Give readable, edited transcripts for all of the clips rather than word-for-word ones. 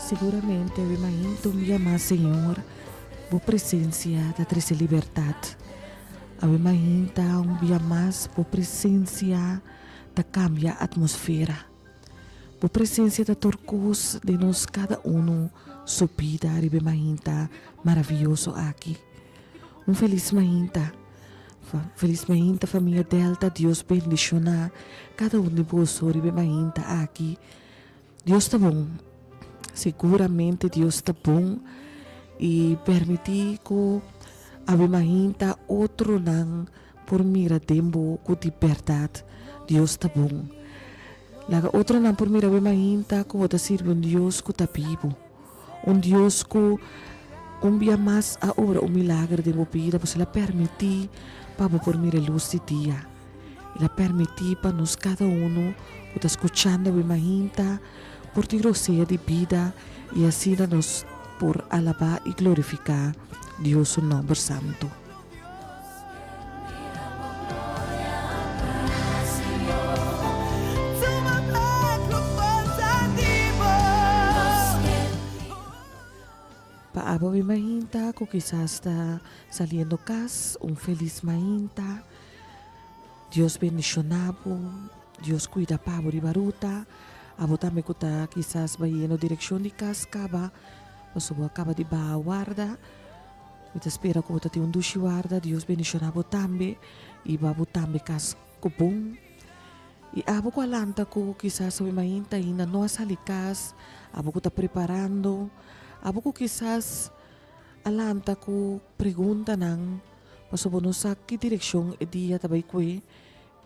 Seguramente eu imagino um dia mais, Senhor, a presença da triste liberdade. Eu imagino um dia mais a presença da cambia a atmosfera. A presença da turcos de nós cada sua vida, eu imagino maravilhoso aqui. Feliz mahinta. Feliz mahinta, família Delta. Deus bendiciona cada de vós, eu imagino aqui. Deus está bom. Seguramente Deus está bom e permitir que a imaginta outro não por mira tempo com liberdade. Deus está bom. Laga outro não por mira a imaginta que você sirve Deus que está vivo. Deus que dia mais a obra milagre de minha vida, você la permitir para por mira luz de dia. E la permitir para nós cada que está escutando a imaginta por ti roceia de vida e assim nos por alabar e glorificar Deus su nombre santo. Paabo mahinta ko quizás está saliendo cas, feliz mahinta. Dios bendicionabo, Dios cuida pabo di baruta. Abo também que tá quizás vai na direção de cascaba, mas o acaba de ba guarda. Mita espera que você tenha dushi guarda, Deus bendicionar abo também e babu também cas kupong. E abo ko alanta ko quizás o imahinta ina no salikas, abo ko tá preparando, abo ko quizás alanta ko pergunta nang pasobono sa que direção e dia tabay kwe,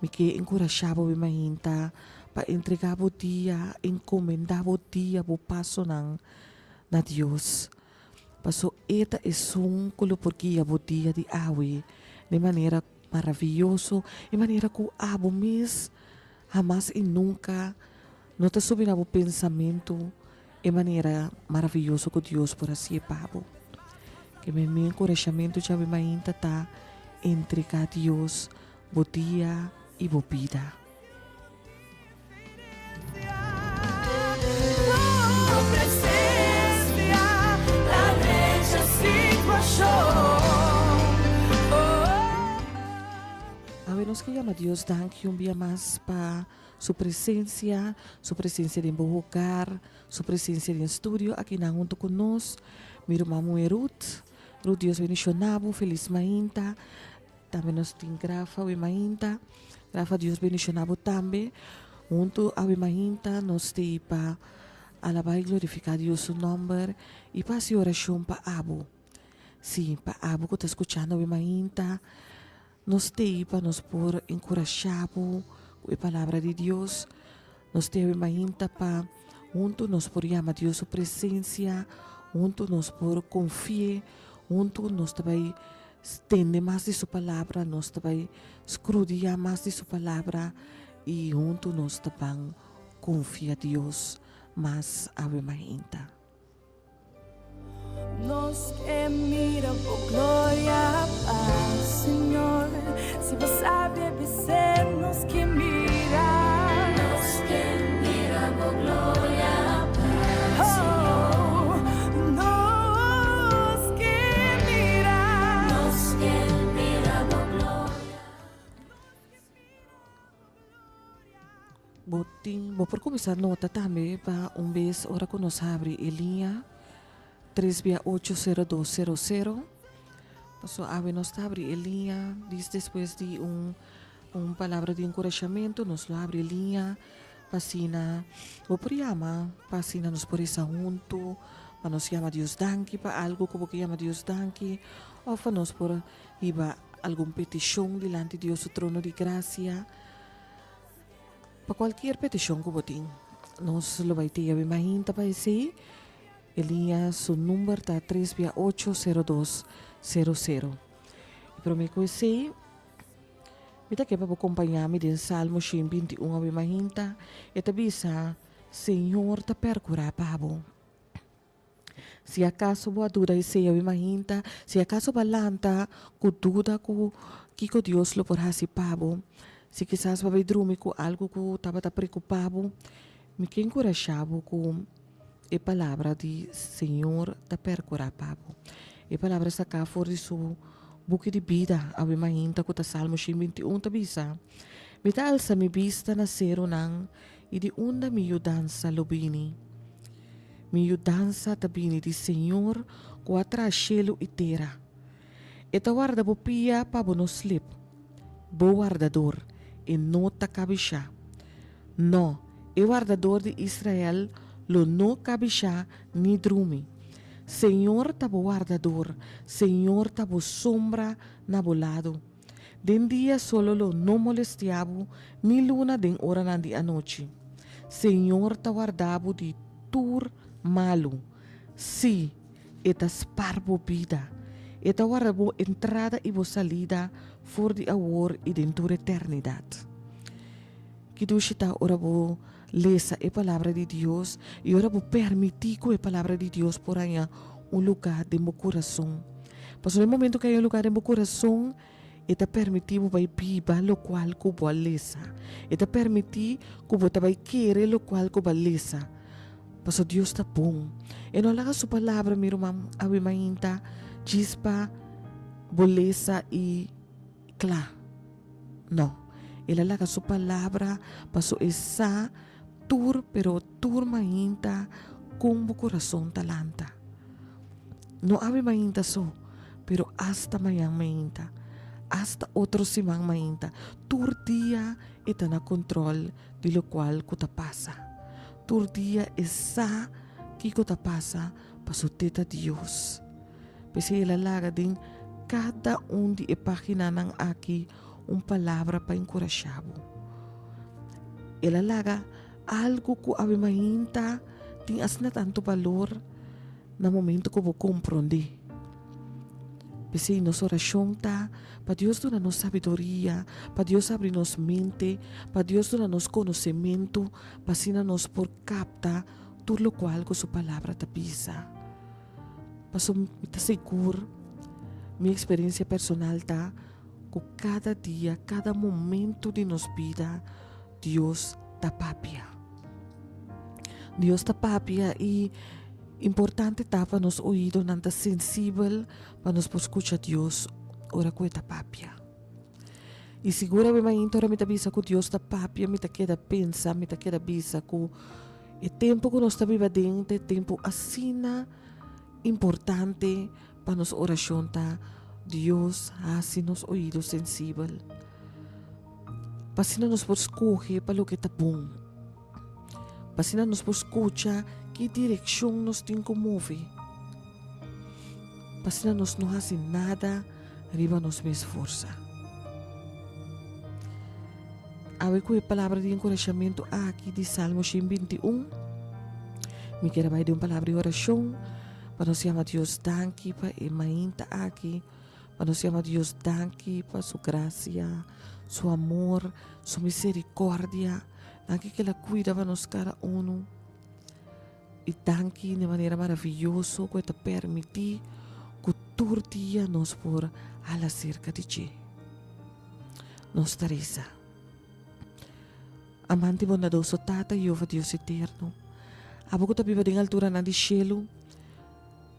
me que encorajaba o imahinta para entregar o dia, encomendar o dia, o passo na Deus. Passo eta é um colo porque o dia de awe de maneira maravilhoso, de maneira que o abo mês jamais e nunca não está subindo o pensamento de maneira maravilhoso que Deus por assim pabo. Que meu encorajamento já me ainda tá entregar a Deus o dia e a vida. Nos que llama Dios danke dia mais para sua presença em meu hogar, sua presença em estúdio aqui na junto conosco. Meu irmão Ruth, Deus bendicionado, feliz mahinta. Também nós tem Grafa, o mahinta. Grafa Deus bendicionado também. Junto a mahinta nós tem para alabar e glorificar Deus seu nome e para a oração para Abo. Sim, para Abo que está escutando a mahinta. Nos tem para nos por encorajar com a palavra de Deus. Nos tem imaginta para junto nos por chamar Deus sua presença, junto nos por confiar, junto nos também estender mais de sua palavra, nos também escrutar mais de sua palavra e junto nos também confiar Deus mais a imaginta. Nos que mira por glória paz, Senhor. Se você sabe vencer, nos que mira por glória paz, Senhor. Nos que mira por glória. Vou por começar nota também para vez hora que nós abre a linha 3680200. So, nos abre a linha, diz depois de palavra de encorajamento, nos abre a linha, pasina, o programa, pasina nos por essa junto, para nos chamar Deus danke, para algo como que chama Deus danke, ou para nos por iba algum petição delante de Deus o trono de graça, para qualquer petição que você nos lo vai ter a imaginta para esse. Linha, seu número está 3680200. E para mim conhecer, me que para acompanhar-me do Salmo 121 a imaginta, e tabisa, Senhor, ta percurar pabo. Se acaso boa dura e se a imaginta, se acaso balanta, com dúvida que Deus lo por hasi pabo, se quizás vai drume com algo que estava preocupado, me que encorajava com e palavra di Senhor da percora pabo. E palavra sa cá for de su buki de vida, awi mainta ko ta Salmo 21 tabisa. Mita alsa mi vista na sero nang, idi unda mi dansa lobini. Mi dansa tabini di Senhor ko atra shelo itera. Eta warda bo pia pa bo no slip. Bo wardador, e no takabisha. No, e wardador de Israel lo no kabisha ni drumi. Senhor tabo guardador, Senhor tabo sombra na bolado. Den dia solo lo no molestiabo, ni luna den hora na di anoche. Senhor ta guardabo di tur malo. Si, eta sparbo vida. Eta guardabo entrada e salida for di awor e dentur eternidad. Kidushita orabo lesa a palavra de Deus e ora vou permitir que a palavra de Deus por aí lugar de meu coração. Mas no momento que há lugar de meu coração, está permitido vai piba lo qual que vou lesa. Está permitido que vou vai querer lo qual que vou lesa. Mas Deus está bom. E não laga sua palavra, meu irmão, a mainta, chispa, bolesa e clá. Não. Ela laga sua palavra, passou essa pero tur mainta com o coração talanta. Não há mainta só, pero hasta mayang mainta, hasta outro simang mainta. Tur dia está na control de lo qual kuta passa. Tur dia essa que kuta passa paso teta Deus. Pese ela laga din cada de página ng aqui palavra para encorajabo. Ela laga algo que a mainta tem asna tanto valor na momento que vou compreender. Pese nossa oração tá, para Deus dar nos sabedoria, para Deus abrir nos mente, para Deus dar nos conhecimento, para sina nos por capta tudo lo qual que sua palavra te pisa. Paso me tá seguro, minha experiência personal tá, que cada dia, cada momento de nos vida, Deus tá papia. Deus está papia e importante está para nos ouvidos nanta sensível para nos escuchar Deus ora com esta papia. E segura me mainto ora me tabisa que Deus está papia, me ta queda pensa, me ta queda bisa que o tempo que nós está viva dentro, tempo assina importante para nos oração tá Deus assim nos ouvidos sensível. Pasina nos por escolher para o que está bom. Pasina nos por escuchar que direção nos tem que mover. Pasina nos não faz nada, arriba nos mais força. Awe com a palavra de encorajamento aqui de Salmo 21. Me quero vai de uma palavra de oração para nos chamar Deus danke para a mainta aqui, para nos chamar Deus danke para sua graça, seu amor, sua misericórdia. Danke que ela cuida para nos cada um. E danke de maneira maravilhosa que te permitir que todo dia nos por ala cerca de ti. Nos Teresa. Amante bondadoso Tata Jeová Deus eterno. Abo que viva em altura na de cielo.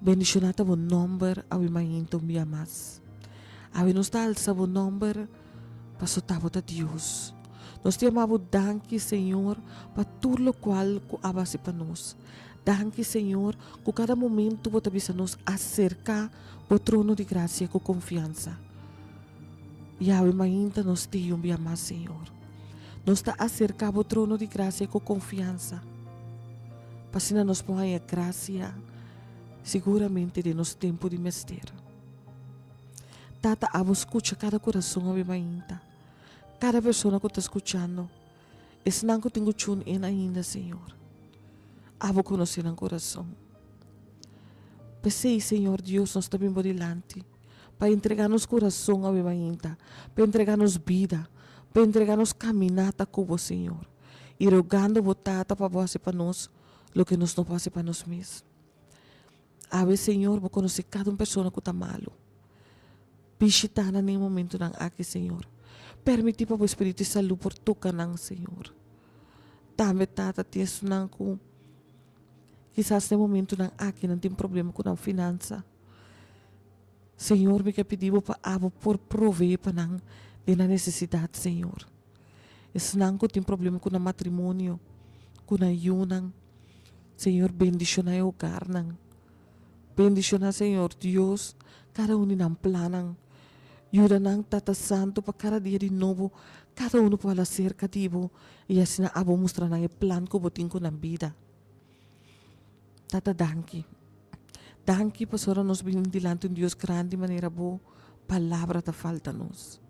Bendicionata o number awi mainto mi amas. Awi nos ta alza o number pasotavo ta Deus. Nós te amamos, danke, Senhor, para tudo o qual que abase para nós. Danke, Senhor, que cada momento você bisa nos acercar ao trono de graça com confiança. E a mainta nos te amamos, Senhor. Nos está acercar ao trono de graça com confiança. Para nos põe a graça, seguramente de nosso tempo de mestre. Tata, abo escucha cada coração a mainta. Cada pessoa que está escutando, es não que tenho tune in ainda, Senhor. Abo conhecer ang coração. Pensei, Senhor Deus, nós também por delante, para entregar-nos coração a mainta, para entregar-nos vida, para entregar-nos caminhada com o Senhor. E rogando o Tata para fazer para nós o que nós não fazemos para nós mesmos. Ave, Senhor, vou conhecer cada pessoa que está malo. Visita na nem momento ng aqui, Senhor. Permiti pa po Espiritu Santo por tocar ng Senhor. Tame Tata, tiyaso nang ko Quizás no momento ng akin não tem problema com a finança. Senhor, me que pediu para abo por prover para nang de na necessidade, Senhor. Esse não tem problema com o matrimônio, com a yunang. Senhor, bendiciona o hogar nang. Bendiciona, Senhor, Deus, cada um ng planang. Yura nang Tata Santo para cada dia de novo, cada um para ser cativo. E assim na abo mostrar nang plan ko botin ko ng vida. Tata, danke. Danke, pastora, nos dilante un Dios grande de maneira boa. Palavra ta falta nos.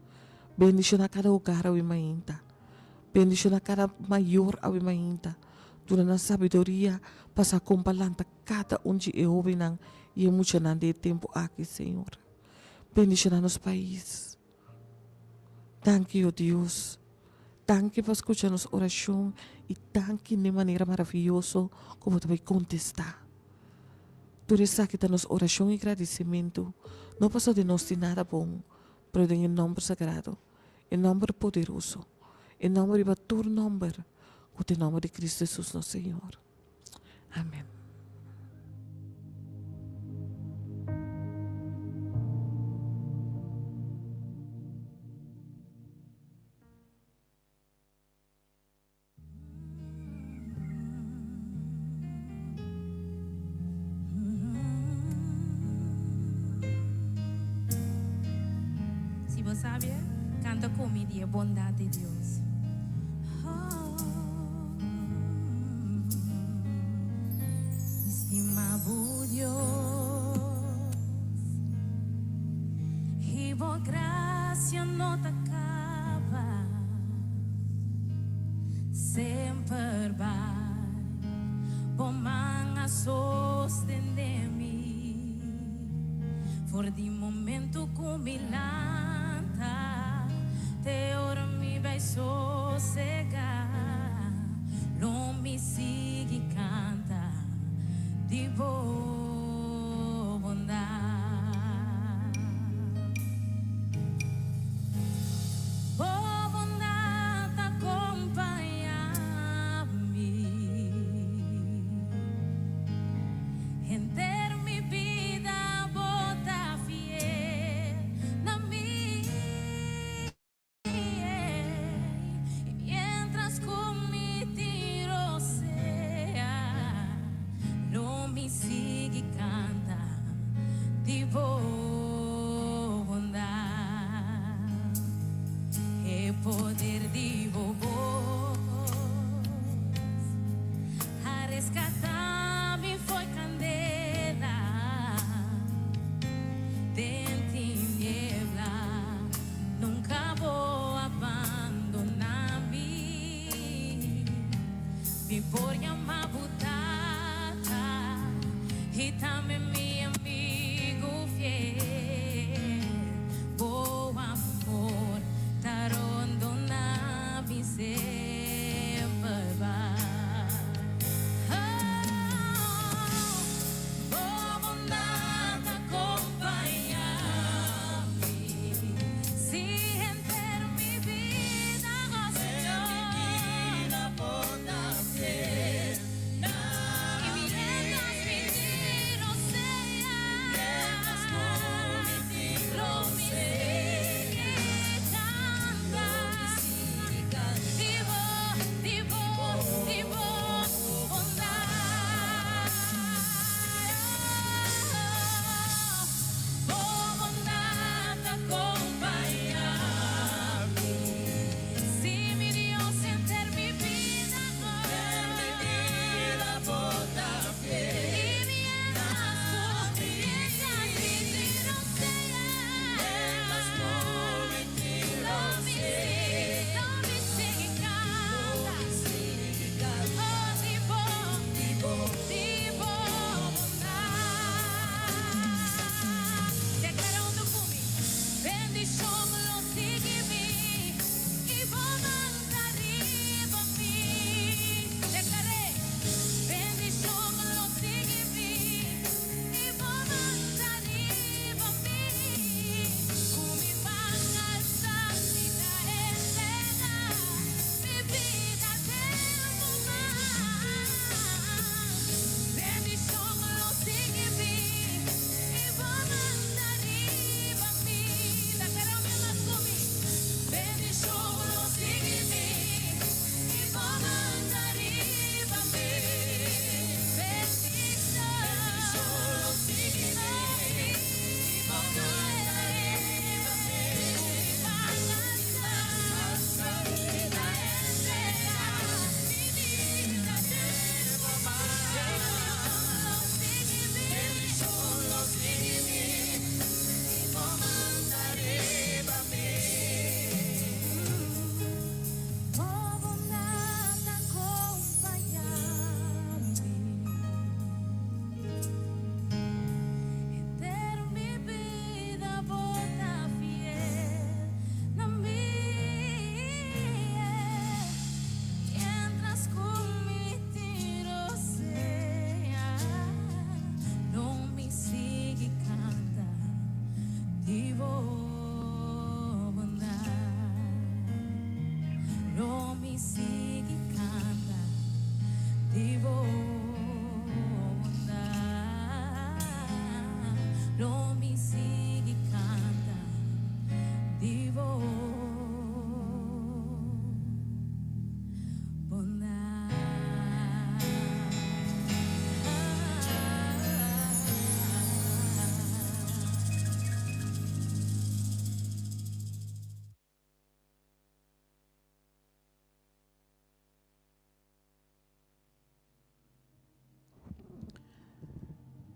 Bendiciona cada hogar a mainta. Bendiciona cada maior a mainta. Dura na sabedoria, passa com palanta cada de ouve nang e emocionante de tempo aqui, Senhor. Bendiciona nos país. Danke, oh Deus. Danke por escuchar nos oração e danke de maneira maravilhosa como tu vai contestar. Por isso que nos oração e agradecimento não passou de nós de nada bom, pero em nome sagrado, em nome poderoso, em nome de batur nome, o nome de Cristo Jesus nosso Senhor. Amém. Si vos sabes, canta conmigo a bondade de Deus. Estimado Deus, e boa graça não te acaba, sempre vai, bom manga sostende-me, for de momento cumilanta, te ora me vai sossegar, não me siga canta de boa bondade. Boa bondade acompanha-me, render minha vida, botar fiel na minha. E mientras comigo tiro sea, não me sigue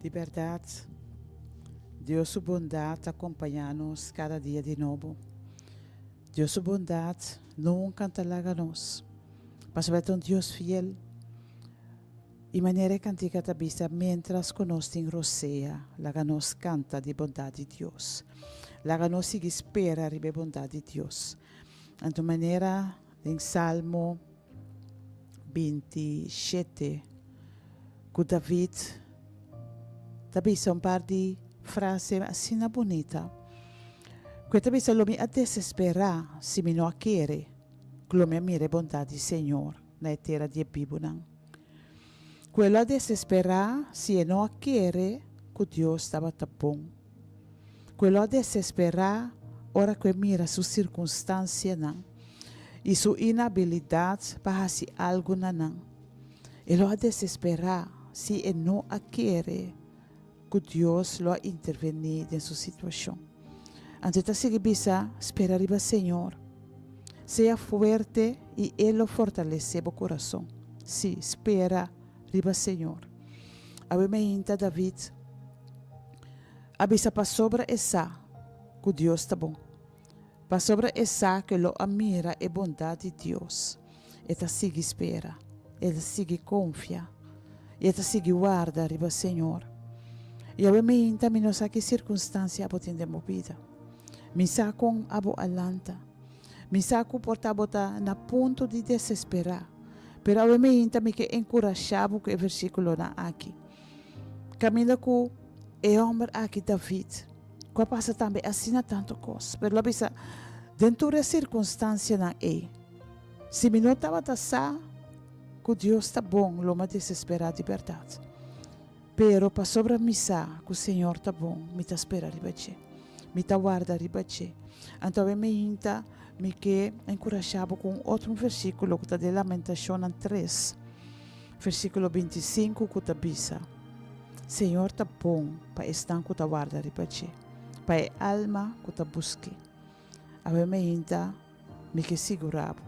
De verdade, Deus sua bondade acompanha-nos cada dia de novo. Deus sua bondade nunca te larga nos. Mas é um Deus fiel. E maneira cantica ta bisa, mientras conosco em roceia, laga nos canta de bondade de Deus. Laga nos sigue espera ribe bondade de Deus. Então maneira em Salmo 27, com David, bisa um par de frase assim bonita. Questa bisa lo mi a desesperar se mi não quer, lo mi amire bondade Senhor na terra de Bibunan. Quello a desesperar se não quer que Deus estava bom. Quello a desesperar ora que mira sua circunstância não e sua inabilidade para fazer algo não. Ele a desesperar se não quer que Deus lo intervenir em sua situação. Antes de bisa espera riba Senhor. Seja fuerte e Ele fortalece o coração. Sim, espera riba Senhor. Abimenta David. Abisa para sobre essa que Deus está bom. Para sobre essa que lo admira e bondade de Deus. Eta sigue espera. Eta sigue confia. Eta sigue guarda riba Senhor. E abimenta minos aqui circunstância abotendemos vida. Misa com abo alanta. Misa com porta bota na ponto de desesperar. Pero obviamente me que encorajava com o versículo na aqui. Camila com o homem aqui David. Que passa também assim na tanto coisa. Pero lá bisa dentro da circunstância na se me não estava tá que Deus está bom, lo me desesperar de verdade. Pero para sobre misa que o Senhor está bom, me está esperando ribache. Me está guarda ribache. Então obviamente me que encorajava com outro versículo que está de Lamentação 3, versículo 25, que está bisa. Senhor está bom para estar que está guarda ribache. Para a alma que está busque. Obviamente me que segurava.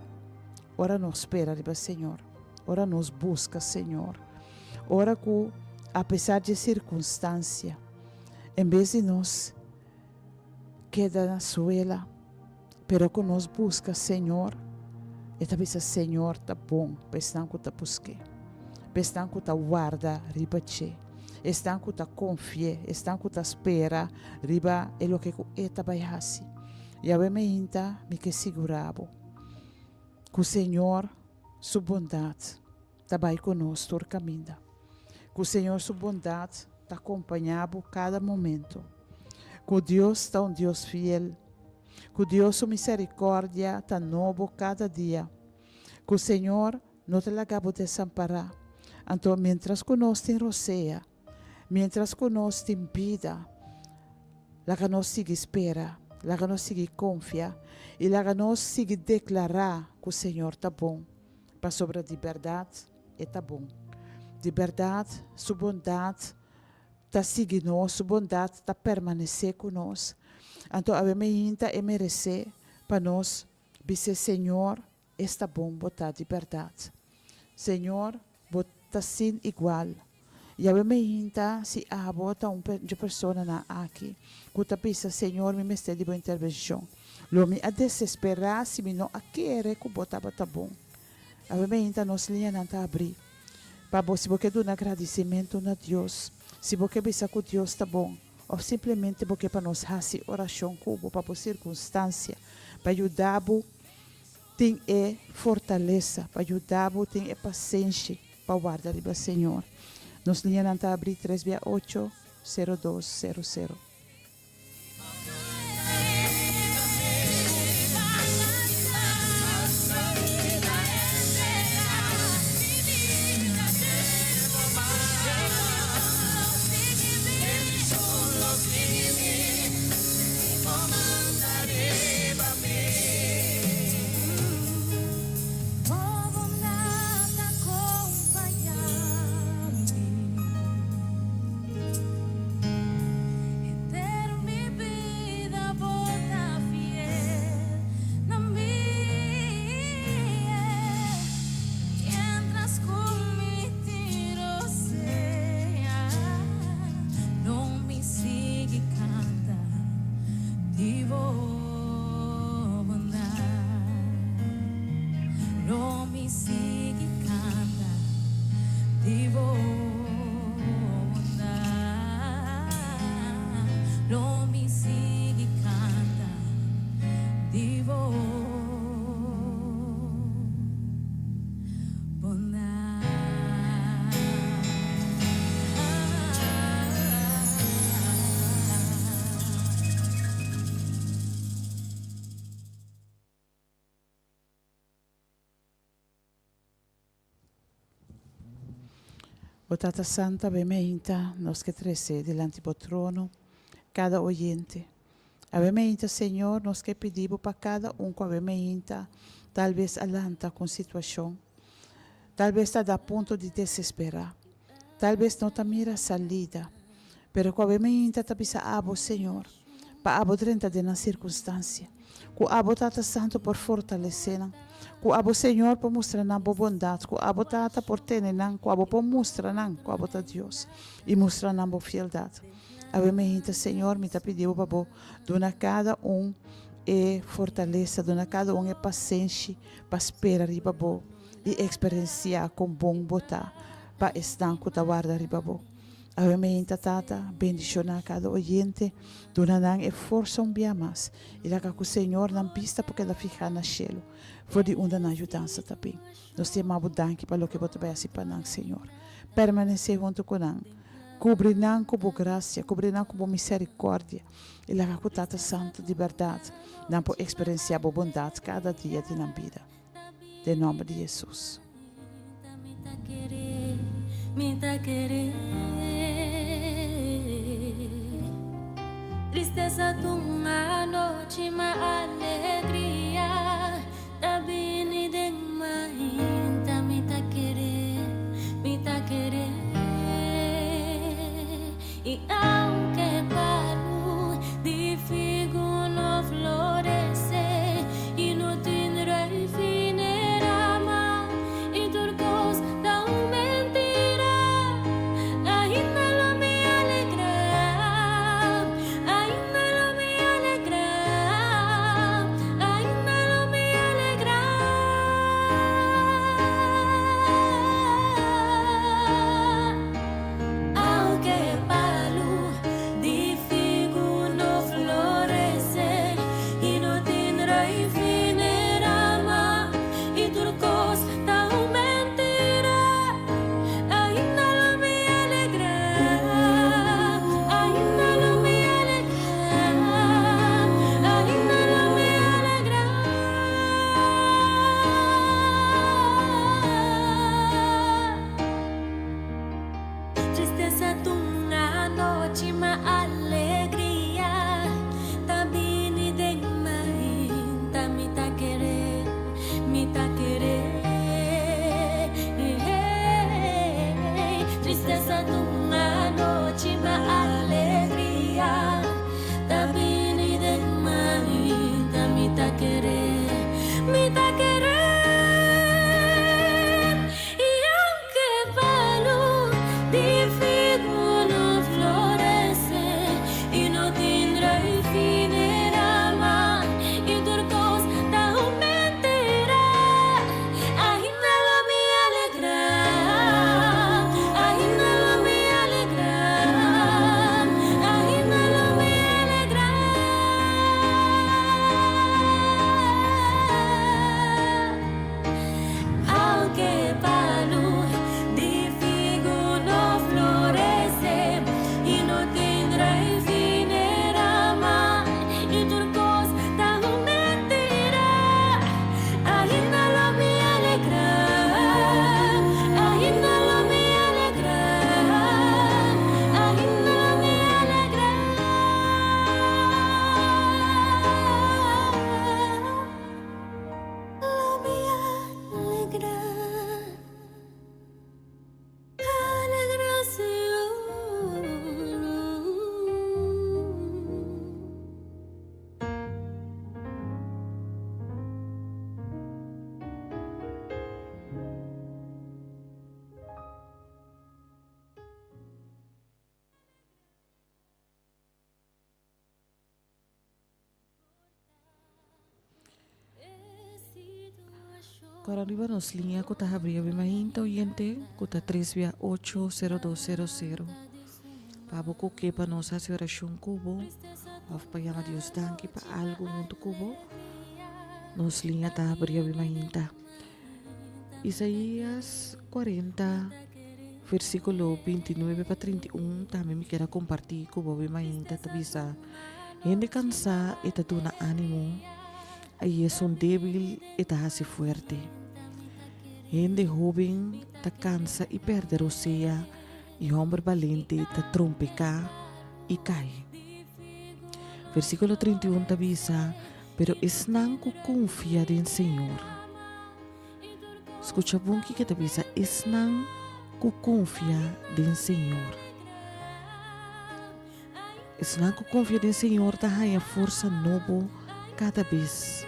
Ora nos espera riba Senhor. Ora nos busca Senhor. Ora que apesar de circunstância, em vez de nos queda na suela, pero que nos busca Senhor, e talvez Senhor está bom, pestan que está busque, pestan que está guarda riba che, pestan que está confie, pestan que está espera riba e lo que eta vai hasi. E a me inta me que segurabo, que o Senhor sua bondade está vai conosco todo caminho. Que o Senhor, sua bondade, está acompanhado cada momento. Que Deus está um Deus fiel. Que Deus, sua misericórdia, está novo cada dia. Que o Senhor não te largava desamparar. Então, mientras conosco em roceia, mientras conosco em vida, lá que nós sigue espera, lá que nós sigue confia, e lá que nós sigue declarar que o Senhor está bom. Para sobre a verdade, está bom. De verdade, sua bondade está seguindo nós, sua bondade está permanecer conosco. Então, a gente é merecer para nós dizer, Senhor, está bom, botar de verdade. Senhor, botar sem igual. E a gente se abota uma pessoa na aqui, que está pensando, Senhor, me mestre de boa intervenção. Lo me a desesperar se me não quer que botar bom. A gente nos linha não está abrir. Para se você dar um agradecimento a Deus, se você pensa que Deus está bom, ou simplesmente porque para nós fazer oração cubo para a circunstância, para ajudar tem fortaleza, para ajudar tem paciência para guardar o Senhor. Nos linha não está abrir 368-0200. lo mi sigue canta divo bondad. O Tata Santa, bemeinta, nos que trece delante do trono, cada oyente. A bemeinta, Senhor, nos que pedimos para cada com a bemeinta, talvez alanta com situação, talvez está a ponto de desesperar, talvez não está mira salida, pero com a bemeinta está bisa abo, Senhor, para abo dentro de na circunstância, com abo Tata Santo por fortalecer, com abo Senhor por mostrar na bondade, com abo Tata por ter nan, com abo por mostrar nan, com abo ta Deus e mostrar na fieldade. A bemeinta, Senhor, me está pedindo para dona cada e fortaleza, dona cada e paciência para esperar riba bo e experienciar com bom botar para estar com a guarda riba bo. A bemeinta, Tata, bendicionar cada oyente, dona nan e força bia mais e lá que o Senhor não pista porque ela fica na cielo. Voor die onder na ajudança também. Nós temos dank para o que você vai assim para nós, Senhor. Permanecer junto com nós. Cobrir nós com boa graça, cobrir nós com boa misericórdia. E lá que o Tata Santo de verdade, não pode experienciar boa bondade cada dia de nossa vida. Em nome de Jesus. Tristeza de uma noite, uma alegria. Tabini deng mahinta, me ta querer. Y aunque paro de figo no florece y no tendré fin más y turcos da mentira, ainda lo me alegra, ainda lo me alegra, ainda lo me alegra. Aunque palo de figo no florece y no tendrá fin más y turcos da mentira, ainda lo me alegra, ainda lo me alegra, ainda lo me alegra. Tristeza de uma noite, uma alegria. Tabini de mahinta, me ta querer, me ta querer. Tristeza de uma noite, uma alegria. Tabini de mahinta, me ta querer, me ta querer. Y aunque palo de figo no florece y no tendrá fin más y turcos da mentira, ainda lo me alegra, ainda lo me alegra, ainda lo me alegra. Aunque palo de figo no florece y no tendrá fin más y turcos da mentira, ainda lo me alegra, ainda lo me alegra, ainda lo me alegra. Lo me alegra, alegra, Señor. Agora arriba nos linha que abrir bem mainta oyente que 3 via 80200 Pabo ko que pa nos hace oración cubo. Of pa llama Dios danki pa algo mundo cubo. Nos linha ta bria bimahinta. Isaías 40, versículo 29 pa 31, también me quiera compartir cubo bimahinta tabisa. Gente cansa e tuna ánimo. Aí es un débil e ta hace fuerte. Gente joven ta cansa y perde rosea. Y hombre valente te trompeca y cae. Versículo 31 te avisa, pero es nan que confía en Señor. Escucha bunki que te avisa, es nan que confía en Señor. Es nan que confía en Señor, te haya fuerza nueva cada vez.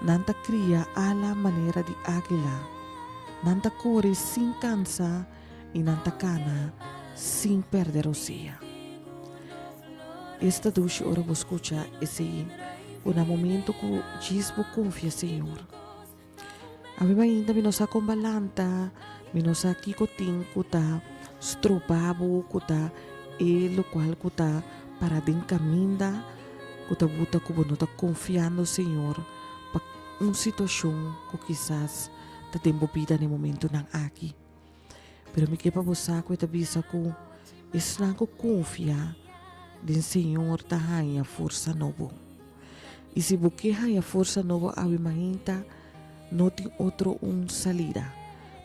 Nanta cría a la manera de águila. Nanta corre sin cansar. Y nanta cana sin perder rosea. Esta ducha ora vos escucha esse un momento que gisbo confia Señor. A mí ainda me nos acombalanta, me nos aqui cotin kuta stropabo kuta e lo cual kuta para den caminda kuta buta kubo no ta confiando Señor pa situação que quizás ta tempo vida no momento nang aqui. Pero me quepa bosaco e tabisa ko isna ko confia din Senhor ta hanya força novo. E se buque hanya força novo awi mahinta, não tem outro salida,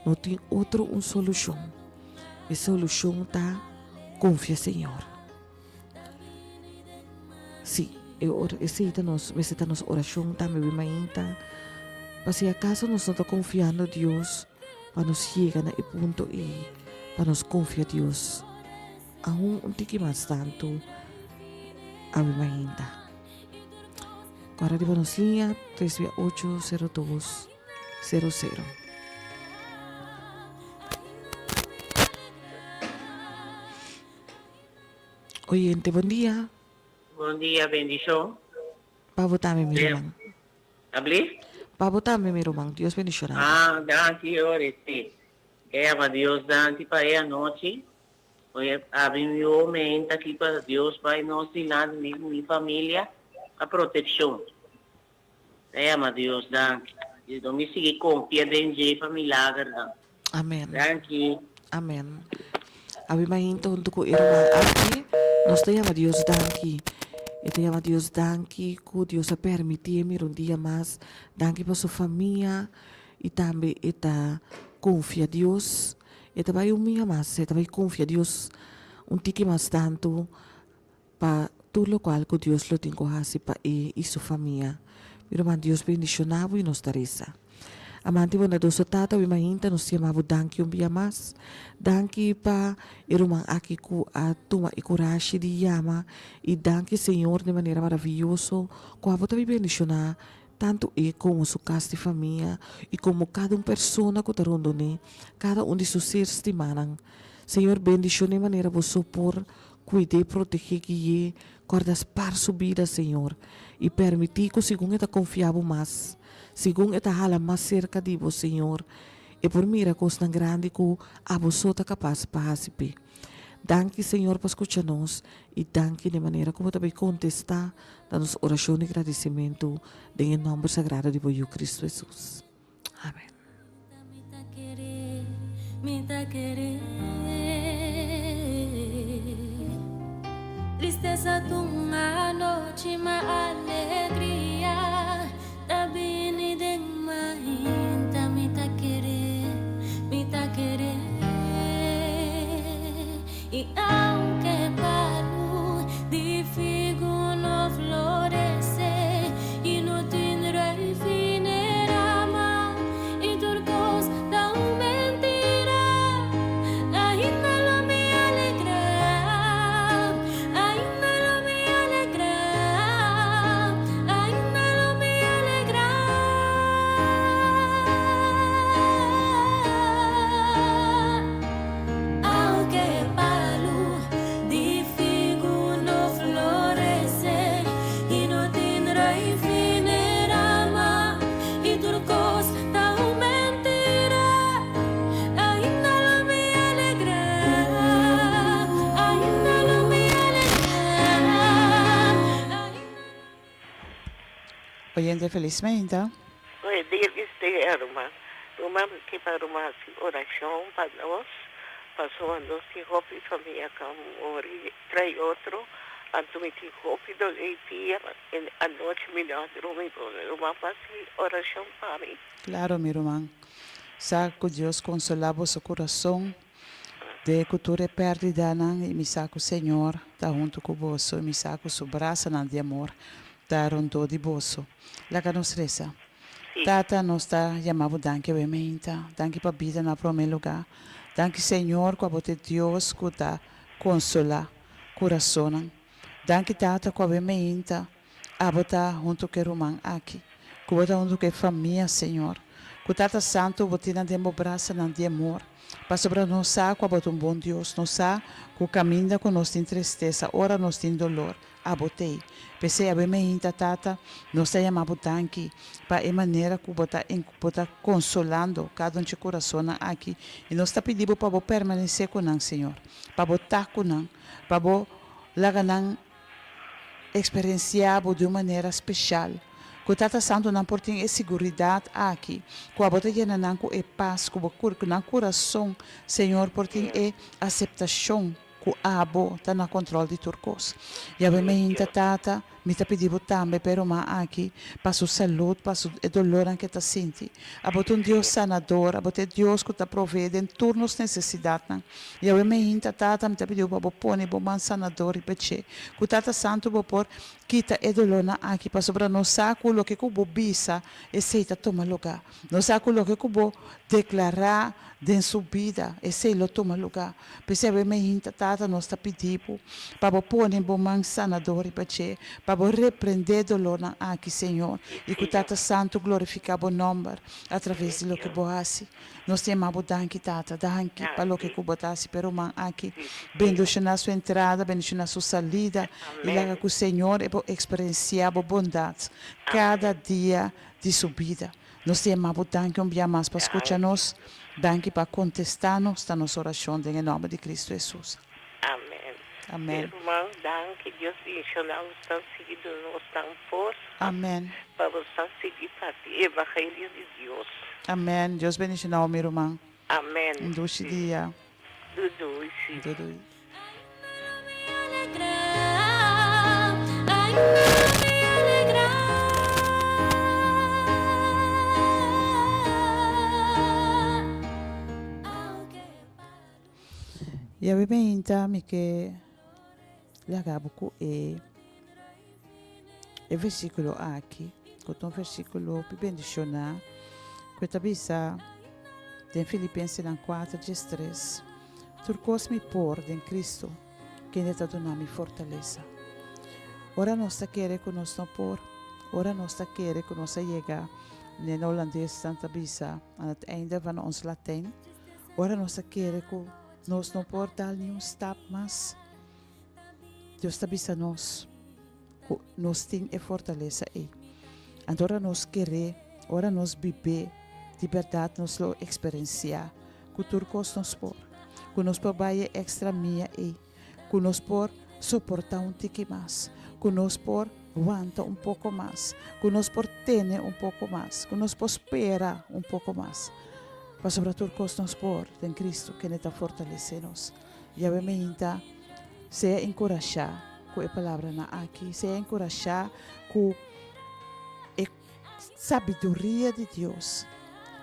não tem outro solução. E solução ta confia Senhor. Sim, essa nos oração ta me mahinta, para se acaso nós não está confiando Deus, para nos llegar a punto e para nos confiar a Dios aún un tiki más tanto a mi mahinta. Ahora de nos línea 328-0200. Oyente, buen día. Buen día, bendición. Pa votarme mi román. ¿Hablé? Pa votarme mi román. Dios bendicionar. Dante, oreste. Ama Deus, Dante, para a noite. Abre meu mente aqui para Deus, Pai, nós e lá, minha família, a proteção. Ama Deus, Dante. Eu me sigo confiando em Deus para milagre, Dante. Amén. Dante. Amén. Abi mahinto untuk ko irma aqui, nós te llama Dios danki. E te llama Dios danki, que Deus a permitir-me dia mais, danki para sua família, e também eta confia Deus, e também minha mais, e também confia Deus, tiki mais tanto, para tudo o qual que Deus lo tem que fazer para e sua família. Pero man Deus bendicionado e nos taresa. Amante mo na doso tata, mahinta nos chamava danki dia mais, danki pa irumang aki ku tuma ikurashi di yama, e danki Senhor de maneira maravilhosa, com a vota bendicionar tanto como sua casa de família e como cada pessoa que está rondando, cada de seus seres de manang. Senhor, bendicione de maneira você por cuidar, proteger, guiar, guardar para sua vida, Senhor, e permitir que segundo está confiável mais, segundo está hala mais cerca de você, Senhor, e por miracles tão grande que a você está capaz para fazer. Danke, Senhor, por escutar-nos e danke de maneira como também contestar dando oração e agradecimento em nome sagrado de Boio Cristo Jesus. Amém. Tristeza de uma noite, uma alegria. Da bini de mahinta, me ta querer. Y aunque paro de figo no florece y no tendré fin ama y turcos da mentira, ainda lo me alegra, ainda lo me alegra, Oyente felizmente. Oi, Davis de Erma. Uma que para uma oração para nós. Passou a nós e roupa e família como ori, trai outro. Antumiti roupa do leitia. A noite melhor dormir. Uma oração para mim. Claro, mi irmão. Sabe que Deus consolava seu coração. De cultura perdida, e me saco o Senhor, está junto com você, e me saco seu braço de amor, está rondo de você. Lá que nos reza. Tata, nós está chamando danke, obviamente, danke para a vida no primeiro lugar. Danke, Senhor, com a bote Deus, que está consola coração. Danke, Tata, com a obviamente, a botar junto com o irmão aqui, que botar junto com a família, Senhor. Que Tata Santo, botina de braço de amor. Para sobre nós sabe que é um bom Deus, nós sabe que caminha com nós tem tristeza, ora nós tem dolor, abotei. Pensei a bem tata, nós está chamando tanque para a maneira que está consolando cada um de coração aqui e nós está pedindo para permanecer com nós, Senhor, para botar com nós, para lá nós experienciar de uma maneira especial. Que Tata Santo não tem segurança aqui. Que a boteia não é paz, que o coração, Senhor, tem aceitação que a abo está no controle de turcos. E a mim, Tata, me está pedindo também, pero aqui, para sua saúde, para o dolor que está sentindo. A botar um Deus sanador, a botar Deus que está provendo em turnos necessidades. E a mim, Tata, me está pedindo para pôr um sanador e peche. Que Tata Santo, vou pôr quita e dolor aqui, para sobre nós saco o que o bisa e seita toma lugar. Nós saco o que o declarar de sua vida e sei lo toma lugar. Percebe me tata nós está pedindo para pôr um bom sanador e peche, para repreender dolor aqui, Senhor. E que Tata Santo glorificar o nome através de lo que boasse. Nós temos danke tata, danke para lo que o botasse, pero man aqui. Bendicionar sua entrada, bendicionar sua salida e lá que o Senhor experienciar a bondade cada dia de sua vida. Nós temos danke dia mais para escutar-nos, danke para contestar-nos na nossa oração em nome de Cristo Jesus. Amém. Amém. Irmão, danke, Deus bendicionar os tão seguidos, nós tão força. Amém. Para você seguir para o Evangelho de Deus. Amém. Deus bendicionar o meu irmão. Amém. Um doce dia. Dudu, sim. Dudu. E a bebenta me que lagabo com o versículo aqui, com um versículo para bendicionar, que está bisa em Filipenses 4:3. Turcos me por em Cristo, que está dando me fortaleza. Ora nós está querer que nós não por, ora nós está querer que nós chega no holandês tanta bisa, aan het einde van ons Latijn. Ora nós está querer que nós não por dar nenhum stap, mas Deus está bisa nós, nós tem a fortaleza aí. Agora nós querer, ora nós viver, de verdade nós lo experienciar, que turcos nos por, que nós por baie extra minha aí, que nós por suportar tique mais, que nós por aguanta pouco mais, que nós por ter pouco mais, que nós por esperar pouco mais. Para sobretudo turcos nos por em Cristo que está fortalecendo-nos. E a mim se encorajar com a palavra na aqui, se encorajar com a sabedoria de Deus,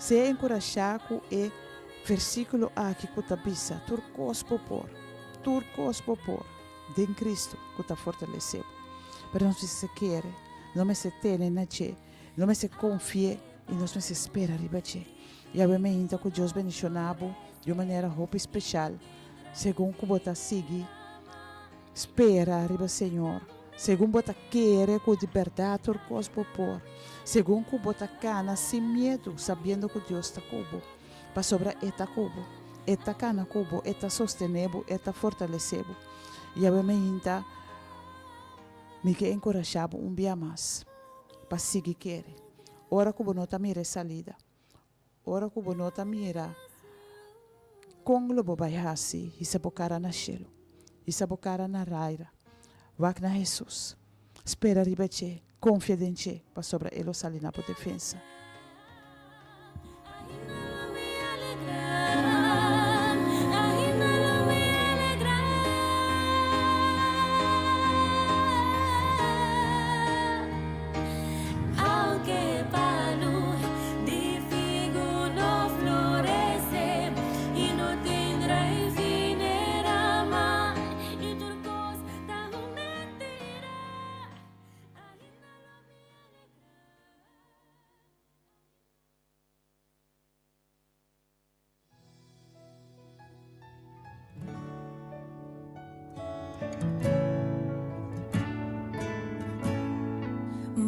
se encorajar com o versículo aqui que está bisa, turcos popor, de Cristo que está fortalecendo. Mas não se quer, não se tem na che, não se confia e não se espera ribache. E obviamente que Deus bendicionado de uma maneira roupa especial, segundo que você sigue, espera arriba Senhor, segundo você quer que de verdade turcos popor, segundo que você cana sem medo, sabendo que Deus está cubo, para sobre eta cubo, eta cana cubo, eta sostenevo, eta fortalecevo. E obviamente me que encorajava dia mais para seguir querer. Ora que você não mira salida. Ora que você não mira com o bobaihasi, e se bocara na chelo, e se bocara na raira. Vai na Jesus. Espera ribeche, confia em ti, para sobre ele sair na defesa.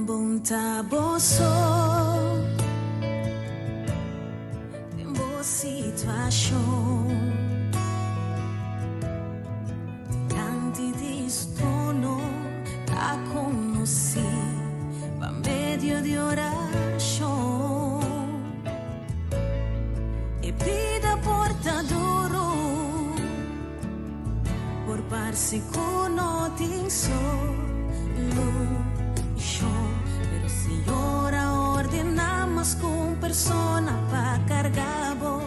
Bonta boso, tem boa situação. Diante de su trono, la conocí, va medio de oración. E pida portadoro, por par sicuro tin solo. Pero Señora ordenamos con persona pa cargabo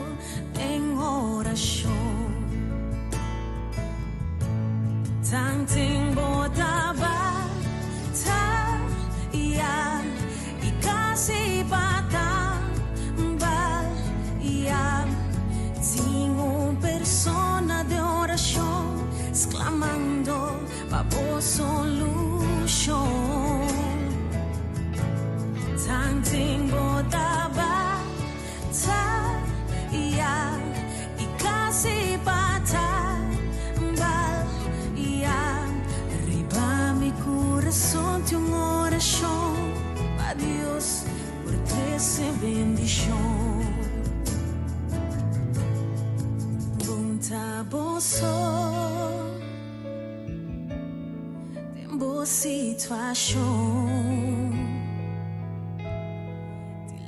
en oración. Tanting botaba ta ya y casi bata bal ya. Tengo persona de oración exclamando pa' solución. Tanting botaba ta ya y casi bata bal ya. Arriba mi corazón de una oración pa' Dios por 13 bendición. Bonta boso, tem boa situação.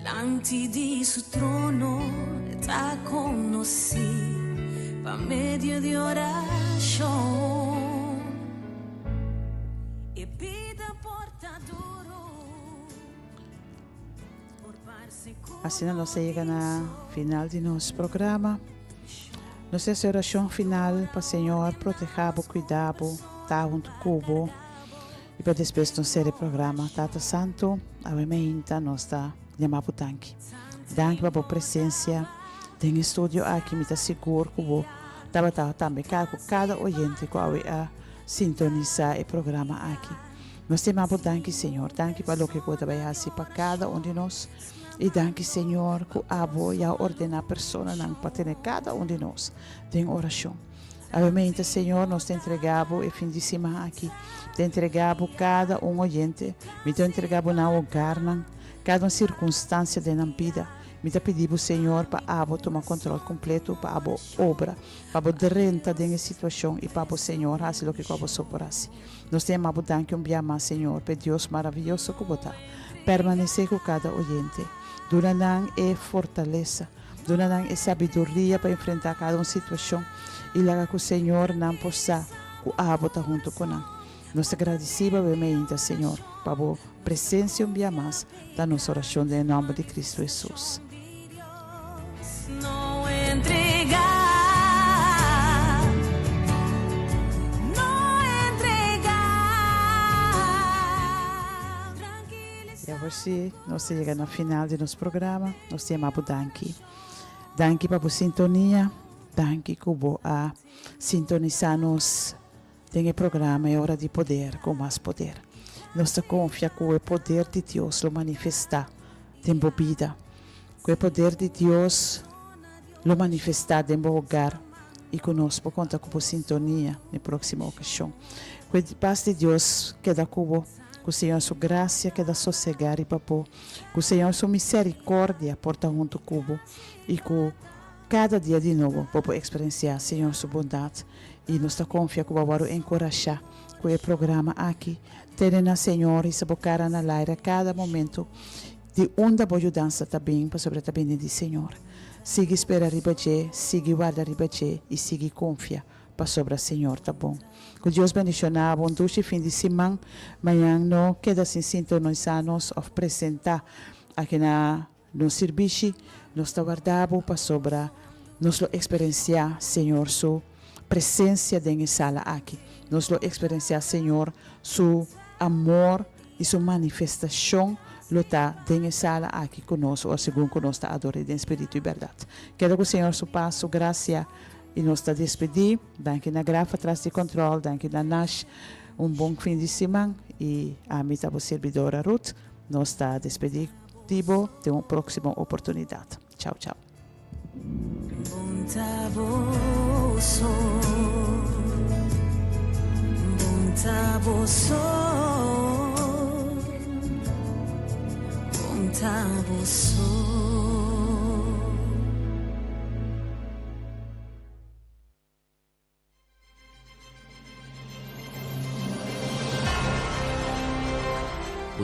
Diante de su trono está conocí, pa' medio de oración. E pida portadoro. Assim nós chegamos na final de nosso programa. Nossa oração final para o Senhor proteger, cuidar, estar junto com e para depois do nosso programa. Tata Santo, a mementa nossa chamamos tanque. Danke pela presença. Tem estúdio aqui, me está seguro que vou trabalhar também com cada oyente que a sintonizar o programa aqui. Nós chamamos tanque, Senhor. Danke pelo que você vai fazer para cada um de nós. E danke, Senhor, que abo já ordena a pessoa para ter cada um de nós. Tem oração. Obviamente, Senhor, nós te entregamos o fim de semana aqui. Te entregamos cada um oyente. Me te entregamos na hogar, cada circunstância da nossa vida. Me te pedimos, Senhor, para abo tomar controle completo, para abo obra, para abo de renta da situação e para abo, Senhor, fazer o que abo soporase. Nós te amamos, danke, mais, Senhor, para Deus maravilhoso que você permanecer com cada oyente. Dona-nos fortaleza, dona-nos sabedoria para enfrentar cada situação e lá que o Senhor não possa que abo estar junto com nós. Nós agradecemos, obviamente, Senhor, para a presença e mais da nossa oração em nome de Cristo Jesus. No entregar, no entregar. E agora sim, nós chegamos no final do nosso programa. Nós temos danke. Danke para a sintonia. Danke que a sintonizar-nos. Tem o programa, é hora de poder, com mais poder. Nós confiamos que o poder de Deus lo manifesta em boa vida. Que o poder de Deus lo manifesta em bom lugar. E conosco, conta com a sintonia na próxima ocasião. Que a paz de Deus queda com que o Senhor, sua graça, queda sossegar e papo. Que o Senhor, sua misericórdia, porta junto com e que cada dia de novo, para experienciar, Senhor, sua bondade. E nós confiamos que vamos encorajar com o programa aqui. Terena, Senhor, e se bocara na laira a cada momento de onda boa dança também, para sobre também de Senhor. Siga espera ribaje, siga guarda ribaje e siga confia para sobre o Senhor, tá bom? Que Deus bendicionar, bom doce fim de semana. Amanhã não queda sem sintonizar-nos ou apresentar aqui no serviço. Nós está guardado para sobre nós experienciar, Senhor, sua presença dentro da sala aqui. Nós experienciar, Senhor, seu amor e sua manifestação lutar dentro da sala aqui conosco, ou segundo que nós está adorando em espírito e verdade. Quero que o Senhor sua paz, sua graça, e nós está despedir. Danke na graça, atrás de controle, danke na Nash. Bom fim de semana e a minha servidora Ruth. Nós está despedir. Tibo, tem uma próxima oportunidade. Tchau, tchau.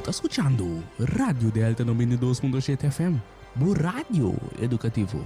Está escuchando Radio Delta 92.7 FM, bu radio educativo.